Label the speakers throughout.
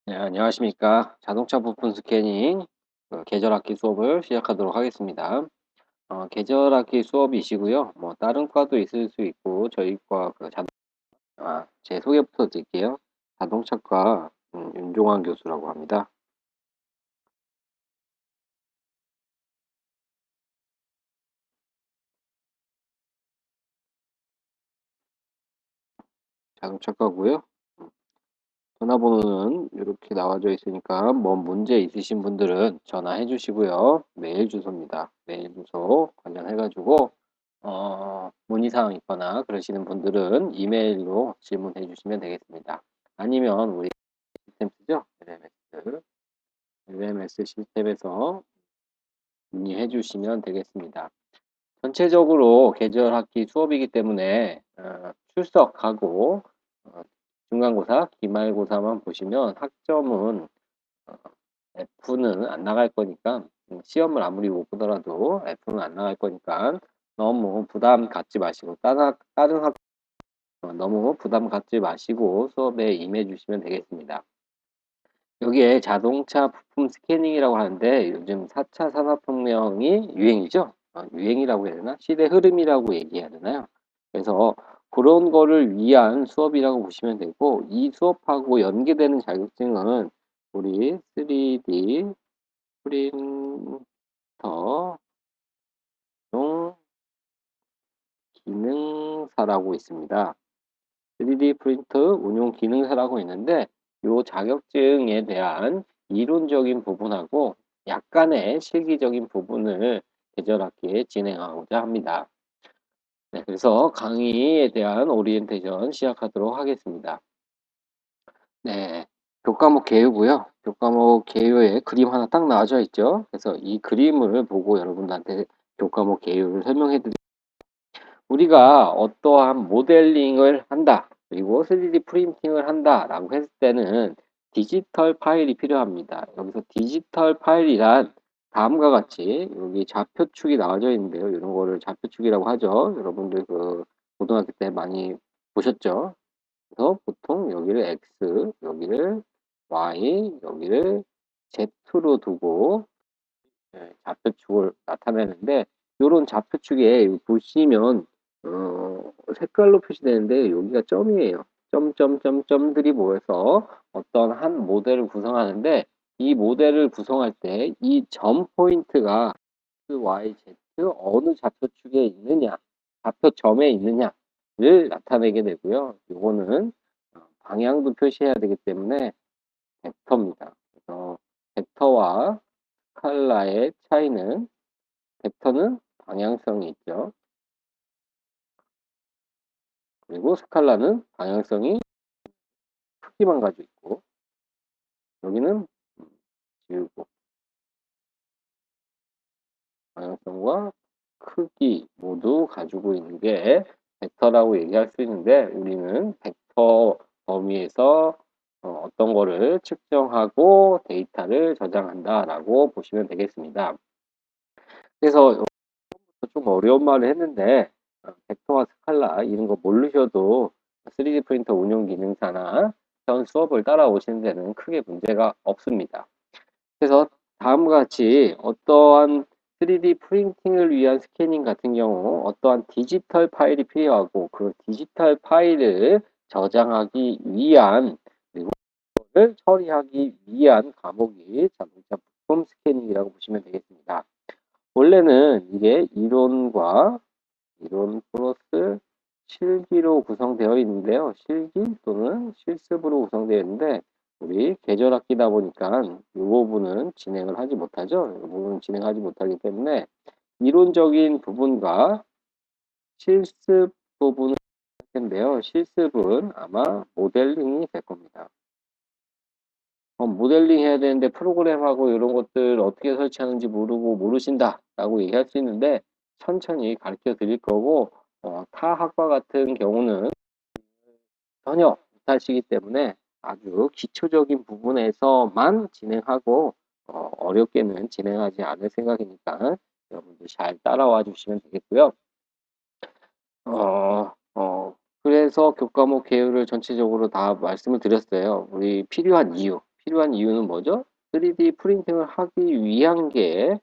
Speaker 1: 네, 안녕하십니까. 자동차 부품 스캐닝 계절학기 수업을 시작하도록 하겠습니다. 계절학기 수업이시고요. 뭐 다른 과도 있을 수 있고 저희 과 제 소개부터 드릴게요. 자동차과 윤종환 교수라고 합니다. 자동차과고요. 음, 전화번호는 이렇게 나와져 있으니까 뭐 문제 있으신 분들은 전화해 주시고요. 메일 주소입니다. 메일 주소 관련해 가지고 문의사항 있거나 그러시는 분들은 이메일로 질문해 주시면 되겠습니다. 아니면 우리 시스템 쓰죠? LMS. LMS 시스템에서 문의해 주시면 되겠습니다. 전체적으로 계절 학기 수업이기 때문에 출석하고 어, 중간고사, 기말고사만 보시면 학점은 어, F는 안 나갈 거니까 시험을 아무리 못 보더라도 F는 안 나갈 거니까 너무 부담 갖지 마시고 다른 너무 부담 갖지 마시고 수업에 임해 주시면 되겠습니다. 여기에 자동차 부품 스캐닝이라고 하는데 요즘 4차 산업혁명이 유행이죠. 유행이라고 해야 되나? 시대 흐름이라고 얘기해야 되나요? 그래서 그런 거를 위한 수업이라고 보시면 되고 이 수업하고 연계되는 자격증은 우리 3D 프린터 용 기능사라고 있습니다. 3D 프린터 운용 기능사라고 있는데 이 자격증에 대한 이론적인 부분하고 약간의 실기적인 부분을 계절학기에 진행하고자 합니다. 네, 그래서 강의에 대한 오리엔테이션 시작하도록 하겠습니다. 네, 교과목 개요고요. 교과목 개요에 그림 하나 딱 나와져 있죠. 그래서 이 그림을 보고 여러분들한테 교과목 개요를 설명해 드릴게요. 우리가 어떠한 모델링을 한다, 그리고 3D 프린팅을 한다라고 했을 때는 디지털 파일이 필요합니다. 여기서 디지털 파일이란 다음과 같이 여기 좌표축이 나와져 있는데요. 이런 거를 좌표축이라고 하죠. 여러분들 그 고등학교 때 많이 보셨죠? 그래서 보통 여기를 X, 여기를 Y, 여기를 Z로 두고 좌표축을 나타내는데 요런 좌표축에 보시면 색깔로 표시되는데 여기가 점이에요. 점점점점들이 모여서 어떤 한 모델을 구성하는데 이 모델을 구성할 때 이 점 포인트가 X, Y, Z 어느 좌표축에 있느냐, 좌표점에 있느냐를 나타내게 되고요. 요거는 방향도 표시해야 되기 때문에 벡터입니다. 그래서 벡터와 스칼라의 차이는 벡터는 방향성이 있죠. 그리고 스칼라는 방향성이 크기만 가지고 있고 여기는 지우고 방향성과 크기 모두 가지고 있는 게 벡터라고 얘기할 수 있는데 우리는 벡터 범위에서 어떤 거를 측정하고 데이터를 저장한다라고 보시면 되겠습니다. 그래서 좀 어려운 말을 했는데 벡터와 스칼라 이런 거 모르셔도 3D 프린터 운용 기능사나 현 수업을 따라오시는 데는 크게 문제가 없습니다. 그래서 다음과 같이 어떠한 3D 프린팅을 위한 스캐닝 같은 경우 어떠한 디지털 파일이 필요하고 그 디지털 파일을 저장하기 위한 그리고 그걸 처리하기 위한 과목이 자동차 부품 스캐닝이라고 보시면 되겠습니다. 원래는 이게 이론 플러스 실기로 구성되어 있는데요. 실기 또는 실습으로 구성되어 있는데 우리 계절학기다 보니까 이 부분은 진행을 하지 못하죠. 이 부분은 진행하지 못하기 때문에 이론적인 부분과 실습 부분을 할 텐데요. 실습은 아마 모델링이 될 겁니다. 모델링 해야 되는데 프로그램하고 이런 것들 어떻게 설치하는지 모르고 모르신다 라고 얘기할 수 있는데 천천히 가르쳐 드릴 거고 타 학과 같은 경우는 전혀 못하시기 때문에 아주 기초적인 부분에서만 진행하고 어렵게는 진행하지 않을 생각이니까 여러분들 잘 따라와 주시면 되겠고요. 그래서 교과목 개요를 전체적으로 다 말씀을 드렸어요. 우리 필요한 이유. 필요한 이유는 뭐죠? 3D 프린팅을 하기 위한 게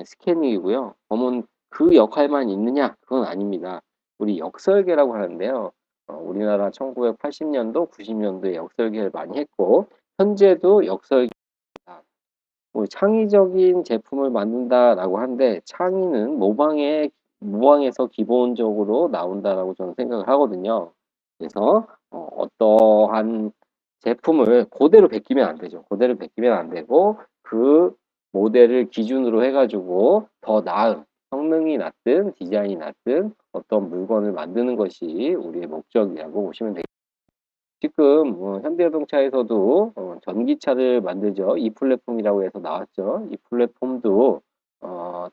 Speaker 1: 스캐닝이고요. 검은 그 역할만 있느냐? 그건 아닙니다. 우리 역설계라고 하는데요. 우리나라 1980년도, 90년도에 역설계를 많이 했고 현재도 역설계입니다. 뭐 창의적인 제품을 만든다라고 하는데 창의는 모방에서 기본적으로 나온다라고 저는 생각을 하거든요. 그래서 어떠한 제품을 그대로 베끼면 안 되죠. 그대로 베끼면 안 되고 그 모델을 기준으로 해가지고 더 나은 성능이 낮든 디자인이 낮든 어떤 물건을 만드는 것이 우리의 목적이라고 보시면 되겠습니다. 지금 현대자동차에서도 전기차를 만들죠. 이 플랫폼이라고 해서 나왔죠. 이 플랫폼도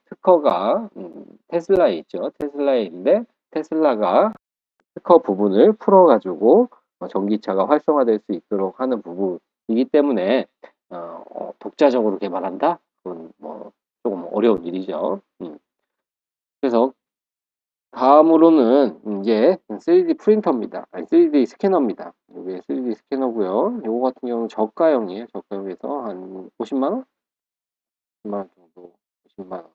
Speaker 1: 특허가 테슬라에 있죠. 테슬라에 있는데 테슬라가 특허 부분을 풀어가지고 전기차가 활성화될 수 있도록 하는 부분이기 때문에 독자적으로 개발한다? 그건 뭐 조금 어려운 일이죠. 그래서 다음으로는 이제 3D 프린터입니다. 아니 3D 스캐너입니다. 이게 3D 스캐너고요. 요거 같은 경우는 저가형이에요. 저가형에서 한 50만 원? 50만 원 정도, 50만 원,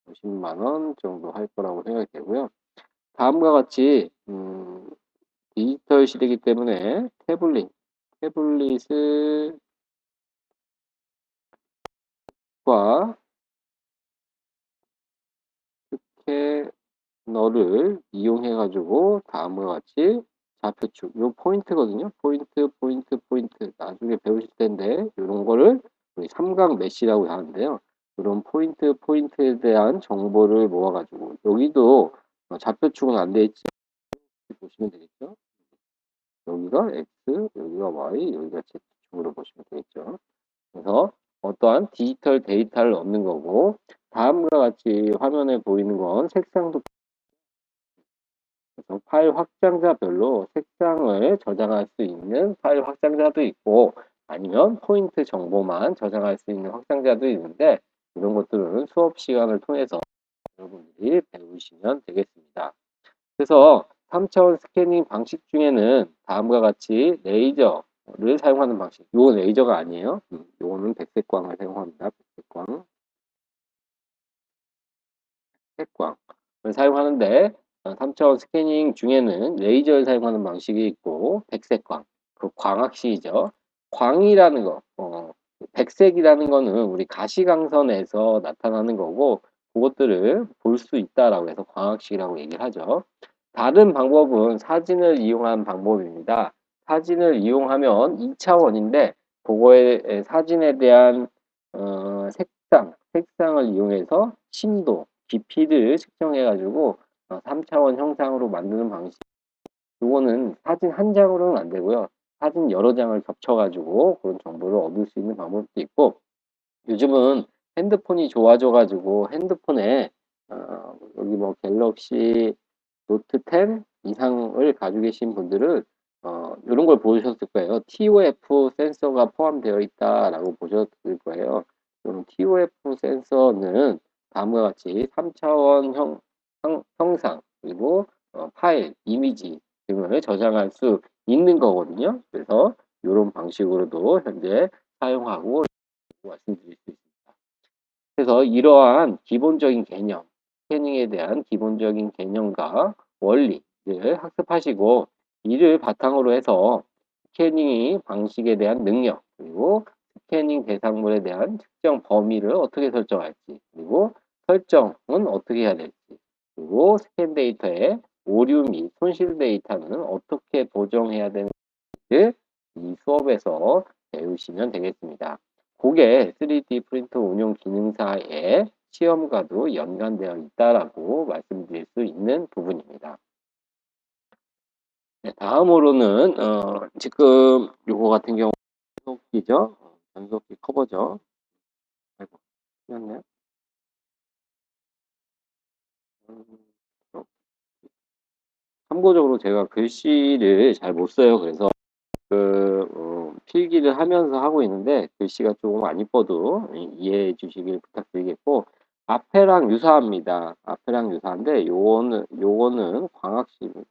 Speaker 1: 50만 원 정도 할 거라고 생각이 되고요. 다음과 같이 디지털 시대이기 때문에 태블릿과 스캐너를 이용해 가지고 다음과 같이 좌표축 요 포인트거든요. 포인트 나중에 배우실 텐데 이런 거를 우리 삼각 메시라고 하는데요. 이런 포인트에 대한 정보를 모아 가지고 여기도 좌표축은 안 돼 있지 보시면 되겠죠. 여기가 X, 여기가 Y, 여기가 Z축으로 보시면 되겠죠. 그래서 어떠한 디지털 데이터를 얻는 거고 다음과 같이 화면에 보이는 건 색상도 그래서 파일 확장자별로 색상을 저장할 수 있는 파일 확장자도 있고 아니면 포인트 정보만 저장할 수 있는 확장자도 있는데 이런 것들은 수업 시간을 통해서 여러분들이 배우시면 되겠습니다. 그래서 3차원 스캐닝 방식 중에는 다음과 같이 레이저를 사용하는 방식. 이건 레이저가 아니에요. 이거는 백색광을 사용합니다. 색광을 사용하는데 3차원 스캐닝 중에는 레이저를 사용하는 방식이 있고 백색광, 그 광학식이죠. 광이라는 거, 백색이라는 거는 우리 가시광선에서 나타나는 거고 그것들을 볼 수 있다라고 해서 광학식이라고 얘기를 하죠. 다른 방법은 사진을 이용한 방법입니다. 사진을 이용하면 2차원인데 그거의 사진에 대한 색상을 이용해서 심도, 깊이를 측정해 가지고 3차원 형상으로 만드는 방식. 이거는 사진 한 장으로는 안 되고요. 사진 여러 장을 겹쳐 가지고 그런 정보를 얻을 수 있는 방법도 있고 요즘은 핸드폰이 좋아져 가지고 핸드폰에 여기 뭐 갤럭시 노트 10 이상을 가지고 계신 분들은 요런 걸 보셨을 거예요. TOF 센서가 포함되어 있다라고 보셨을 거예요. 요런 TOF 센서는 다음과 같이 3차원 형상 그리고 파일, 이미지 등을 저장할 수 있는 거거든요. 그래서 요런 방식으로도 현재 사용하고 말씀드릴 수 있습니다. 그래서 이러한 기본적인 개념, 스캐닝에 대한 기본적인 개념과 원리를 학습하시고 이를 바탕으로 해서 스캐닝 방식에 대한 능력, 그리고 스캐닝 대상물에 대한 특정 범위를 어떻게 설정할지, 그리고 설정은 어떻게 해야 될지, 그리고 스캔 데이터의 오류 및 손실 데이터는 어떻게 보정해야 되는지를 이 수업에서 배우시면 되겠습니다. 그게 3D 프린터 운용 기능사의 시험과도 연관되어 있다라고 말씀드릴 수 있는 부분입니다. 네, 다음으로는 지금 요거 같은 경우 변속기죠. 변속기 커버죠. 아이고, 틀렸네요. 참고적으로 제가 글씨를 잘 못 써요. 그래서 필기를 하면서 하고 있는데 글씨가 조금 안 이뻐도 이해해 주시길 부탁드리겠고 앞에랑 유사합니다. 앞에랑 유사한데 요거는 광학식입니다.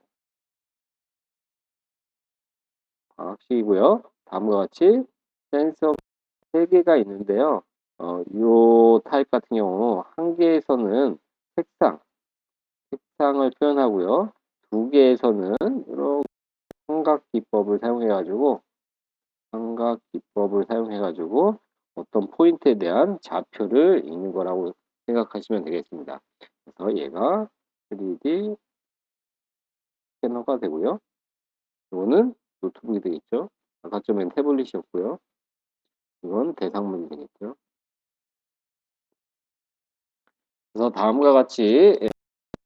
Speaker 1: 광학식이고요. 다음과 같이 센서 3 개가 있는데요. 요 타입 같은 경우 1 개에서는 색상, 색상을 표현하고요. 2 개에서는 요렇게 삼각 기법을 사용해 가지고 어떤 포인트에 대한 좌표를 읽는 거라고 생각하시면 되겠습니다. 그래서 얘가 3D 스캐너가 되고요. 요거는 노트북이 되겠죠. 아까 전엔 태블릿이었고요. 이건 대상물이 되겠죠. 그래서 다음과 같이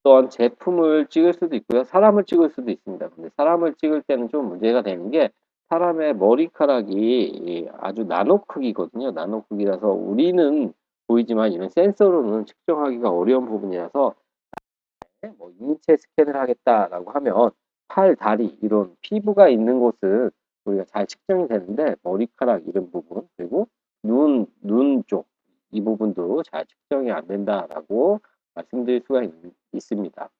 Speaker 1: 어떤 제품을 찍을 수도 있고요. 사람을 찍을 수도 있습니다. 근데 사람을 찍을 때는 좀 문제가 되는 게 사람의 머리카락이 아주 나노 크기거든요. 나노 크기라서 우리는 보이지만 이런 센서로는 측정하기가 어려운 부분이라서 뭐 인체 스캔을 하겠다라고 하면 팔, 다리 이런 피부가 있는 곳은 우리가 잘 측정이 되는데 머리카락 이런 부분 그리고 눈 쪽 이 부분도 잘 측정이 안 된다라고 말씀드릴 수가 있습니다.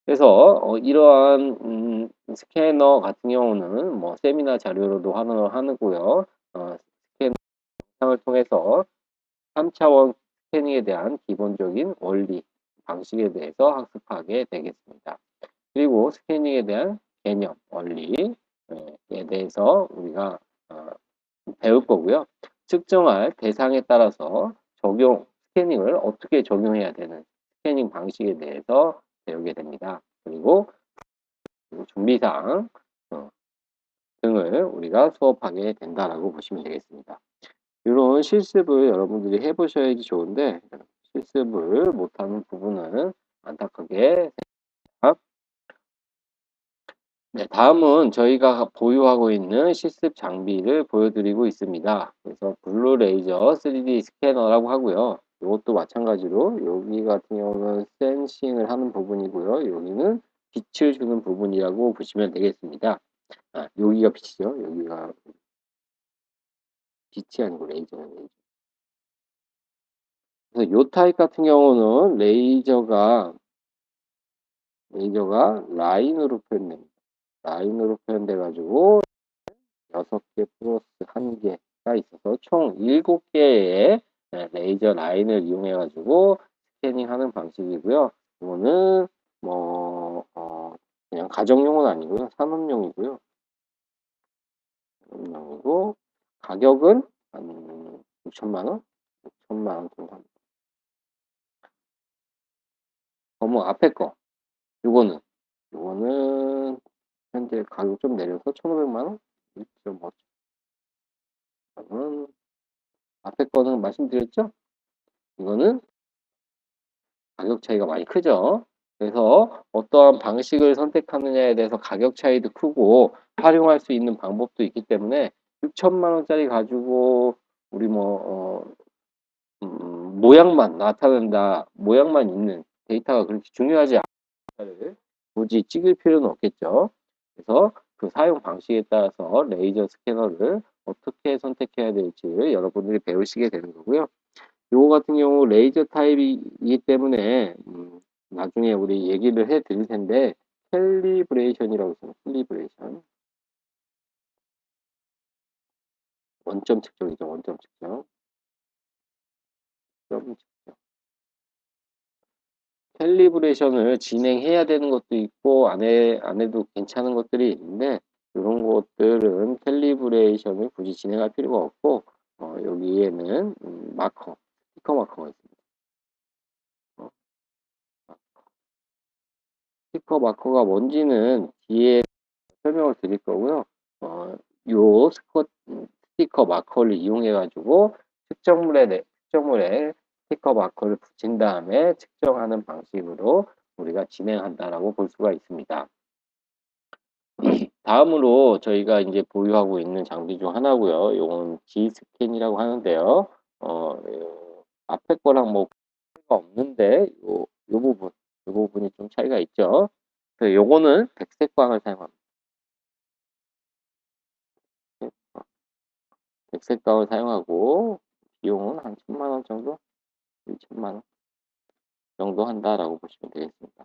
Speaker 1: 그래서 이러한 스캐너 같은 경우는 뭐 세미나 자료로도 하고요. 스캐너 영상을 통해서 3차원 스캐닝에 대한 기본적인 원리, 방식에 대해서 학습하게 되겠습니다. 그리고 스캐닝에 대한 개념, 원리에 대해서 우리가 배울 거고요. 측정할 대상에 따라서 스캐닝을 어떻게 적용해야 되는 스캐닝 방식에 대해서 배우게 됩니다. 그리고 준비사항 등을 우리가 수업하게 된다라고 보시면 되겠습니다. 이런 실습을 여러분들이 해보셔야지 좋은데 실습을 못하는 부분은 안타깝게 생각. 네, 다음은 저희가 보유하고 있는 실습 장비를 보여드리고 있습니다. 그래서 블루 레이저 3D 스캐너라고 하고요. 이것도 마찬가지로 여기 같은 경우는 센싱을 하는 부분이고요. 여기는 빛을 주는 부분이라고 보시면 되겠습니다. 여기가 빛이죠. 여기가 빛이 아니고 레이저예요. 그래서 요 타입 같은 경우는 레이저가 라인으로 표현됩니다. 라인으로 표현돼 가지고 6개 플러스 1개가 있어서 총 7개의 레이저 라인을 이용해 가지고 스캐닝하는 방식이고요. 이거는 뭐 그냥 가정용은 아니고요. 산업용이고요. 산업용이고 가격은 한 6천만 원? 6천만 원 정도 합니다. 앞에 거 요거는 현재 가격 좀 내려서 1,500만 원? 1.5. 저는 앞에 거는 말씀드렸죠? 이거는 가격 차이가 많이 크죠. 그래서 어떠한 방식을 선택하느냐에 대해서 가격 차이도 크고 활용할 수 있는 방법도 있기 때문에 6천만 원짜리 가지고 우리 모양만 나타낸다, 모양만 있는 데이터가 그렇게 중요하지 않다를 굳이 찍을 필요는 없겠죠. 그래서 그 사용 방식에 따라서 레이저 스캐너를 어떻게 선택해야 될지 여러분들이 배우시게 되는 거고요. 요거 같은 경우 레이저 타입이기 때문에 나중에 우리 얘기를 해 드릴 텐데 캘리브레이션이라고 있어요. 캘리브레이션. 원점 측정이죠. 원점 측정. 점 측정. 캘리브레이션을 진행해야 되는 것도 있고 안 해도 괜찮은 것들이 있는데 이런 것들은 캘리브레이션을 굳이 진행할 필요가 없고 여기에는 스티커 마커가 있습니다. 스티커 마커가 뭔지는 뒤에 설명을 드릴 거고요. 요 스티커 마커를 이용해 가지고 측정물에 스티커 마커를 붙인 다음에 측정하는 방식으로 우리가 진행한다라고 볼 수가 있습니다. 다음으로 저희가 이제 보유하고 있는 장비 중 하나고요. 요건 G스캔이라고 하는데요. 앞에 거랑 뭐 차이가 없는데 요 부분이 좀 차이가 있죠. 그래서 요거는 백색광을 사용합니다. 백색광을 사용하고 비용은 한 1,000만 원 정도? 1천만 원 정도 한다라고 보시면 되겠습니다.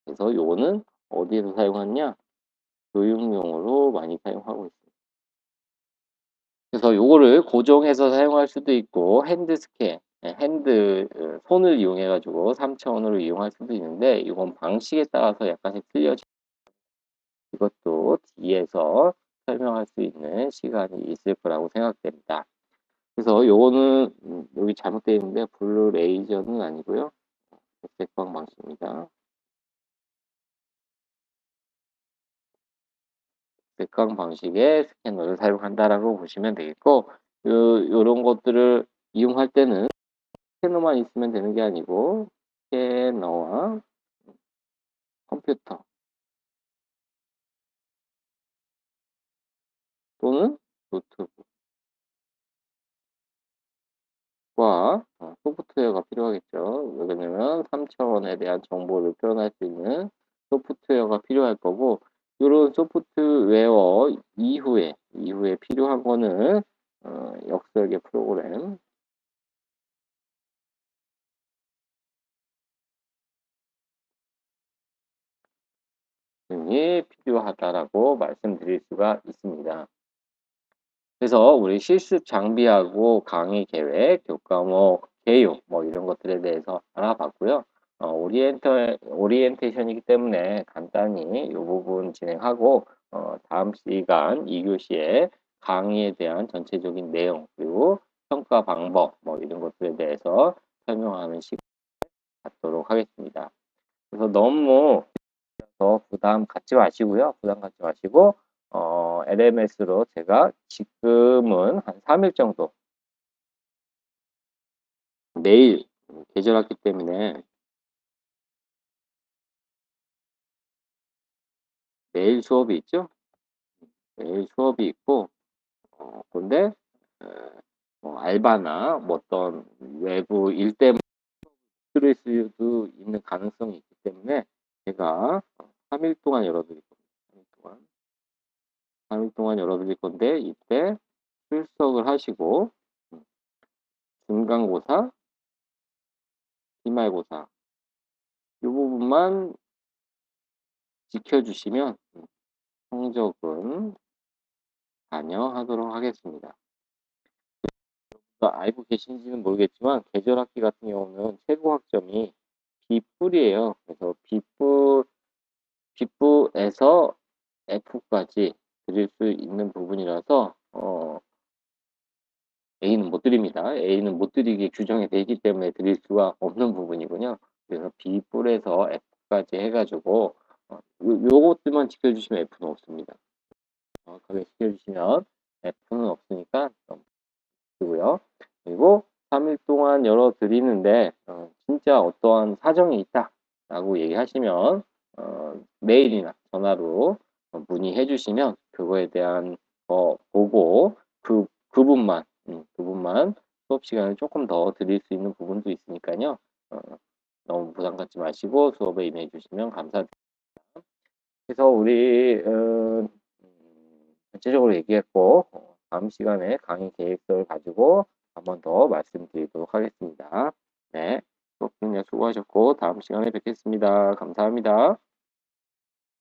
Speaker 1: 그래서 요거는 어디에서 사용하냐? 교육용으로 많이 사용하고 있습니다. 그래서 요거를 고정해서 사용할 수도 있고 핸드 스캔, 손을 이용해 가지고 3 차원으로 이용할 수도 있는데 이건 방식에 따라서 약간씩 틀려지 이것도 뒤에서 설명할 수 있는 시간이 있을 거라고 생각됩니다. 그래서 요거는 여기 잘못되어 있는데 블루 레이저는 아니고요. 백색광 방식입니다. 백광 방식의 스캐너를 사용한다라고 보시면 되겠고 요런 것들을 이용할 때는 스캐너만 있으면 되는 게 아니고 스캐너와 컴퓨터 또는 노트북과 소프트웨어가 필요하겠죠. 왜냐면 3 차원에 대한 정보를 표현할 수 있는 소프트웨어가 필요할 거고 요런 소프트웨어 이후에 필요한 거는 역설계 프로그램 등이 필요하다라고 말씀드릴 수가 있습니다. 그래서 우리 실습 장비하고 강의 계획, 교과목 개요 뭐 이런 것들에 대해서 알아봤고요. 오리엔테이션이기 때문에 간단히 이 부분 진행하고 다음 시간 2교시에 강의에 대한 전체적인 내용 그리고 평가 방법 뭐 이런 것들에 대해서 설명하는 시간 갖도록 하겠습니다. 그래서 너무 부담 갖지 마시고요. 부담 갖지 마시고 LMS로 제가 지금은 한 3일 정도 내일 개설했기 때문에 내일 수업이 있죠. 내일 수업이 있고 근데 어, 뭐 알바나 뭐 어떤 외부 일 때문에 들을 수도 있는 가능성이 있기 때문에 제가 3일 동안 열어드릴 겁니다. 3일 동안. 3일 동안 열어드릴 건데 이때 출석을 하시고 중간고사, 기말고사 이 부분만 지켜주시면 성적은 반영하도록 하겠습니다. 알고 계신지는 모르겠지만 계절학기 같은 경우는 최고 학점이 B뿔이에요. 그래서 B뿔에서 F까지 드릴 수 있는 부분이라서 A는 못 드립니다. A는 못 드리게 규정이 되어 있기 때문에 드릴 수가 없는 부분이군요. 그래서 B뿔에서 F까지 해가지고 요것들만 지켜주시면 F는 없습니다. 정확하게 지켜주시면 F는 없으니까 고요. 그리고 3일 동안 열어드리는데 진짜 어떠한 사정이 있다라고 얘기하시면 메일이나 전화로 문의해 주시면 그거에 대한 거 보고 그분만 수업 시간을 조금 더 드릴 수 있는 부분도 있으니까요. 너무 부담 갖지 마시고 수업에 임해 주시면 감사드립니다. 그래서 우리 전체적으로 얘기했고 다음 시간에 강의 계획서를 가지고 한 번 더 말씀드리도록 하겠습니다. 네, 수업 중에 수고하셨고 다음 시간에 뵙겠습니다. 감사합니다.